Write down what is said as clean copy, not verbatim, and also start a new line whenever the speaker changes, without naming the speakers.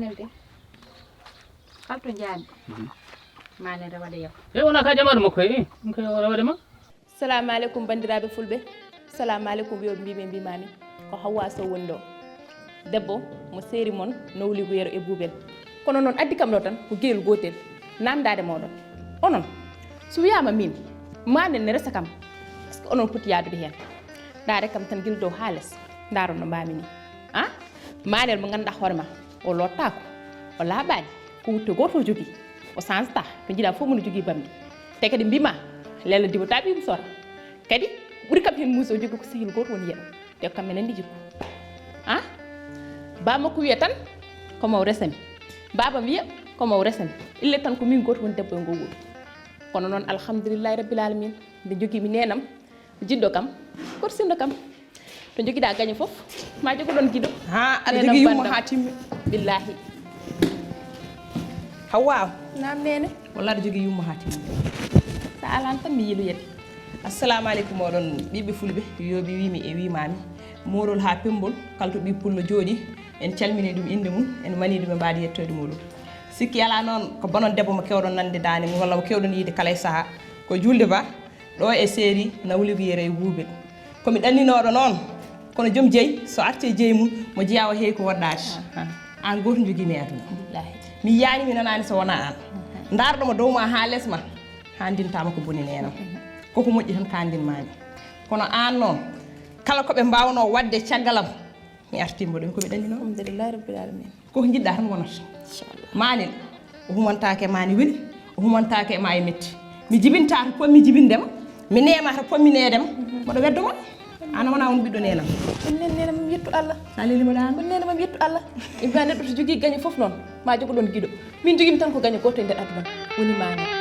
manel de kalto jami manel rawade yaw
e wona ka jamanu makko e ɗum kay rawade ma
salamu aleykum bandiraɓe fulɓe salamu aleykum wiyoɓe mbimi mbimami ko Hawwa Sow woni ɗo debbo mo séri moon nowli ko yero e buubel kono noon addi kam ɗo tan ko gueɗel gotel namdade moɗon onon so wiyama min manel ne resa kam est ce que onon poti yadude hen daare kam tan guila dow ha less daron no mbami ni manel mo ganduɗa hoorema o lottako o laaɓani ko wutte goto o jogui o changeta to jiiɗa fof mono jogui bamɗi te kadi mbima lella diwata ɓim sora kadi ɓuuri kam hen muusi o jogui ko sehil goto woni yeɗo te ko kamɓe nandi jikku bamakko wiya tan komo resami babam wiya komo resami ille tan ko min goto woni debbo e ngo wuuro kono noon alhamdulillahi rabbil alamin nde joguimi nenam jiɗɗo kam korsindo kam to joguiɗa gaño foof ma jogoɗon guiɗo
aɗa jogui yummo ha timmi
billahi
Hawwa
nam nene
walla aɗa jogui yummo ha timmi
sa alan tan mi yiloyede
assalamu aleykum oɗon ɓiɓɓe fulɓe yoɓi wimi e wimami morol ha pembol kala to ɓi pullo jooɗi en calmini ɗum inde mum en mani ɗum e mbaadi yettode muɗum sikki ala noon ko bonon debbo mo kewɗon nande dande mum walla mo kewɗon yiide kala e saaha ko julde ba ɗo e séri nawligo yere e buuɓel komi ɗanninoɗo noon kono joom jeeyi so arti e jeeyi mum mo jeeyawa heewi ko woɗɗade an goto joguimi e aduna mi yiyani mi nanani so wona an darɗoma dowma ha lesma ha ndintama ko boni nenam koko moƴƴi tan ka ndinmami kono an noon kala koɓe mbawno wadde caggalam mi artimo ɗum komi ɗannino
alhamdulillahi rabbil alamin
koko jiɗɗa tan wonata inchallah manel o humantake e ma ne weeli o humantake e ma e metti mi jibinta to pommi jibindema mi nema to pommi nedema mboɗo weddoma an wona won ɓiɗɗo nenam
ɗum nen nena mami yettu Allah
sa lelimo ɗan
ɗum nena mami yettu Allah imba neɗɗo to jogui gaño foof noon ma jogoɗon guiɗo min joguimi tan ko gaño goto e nder aduna woni manel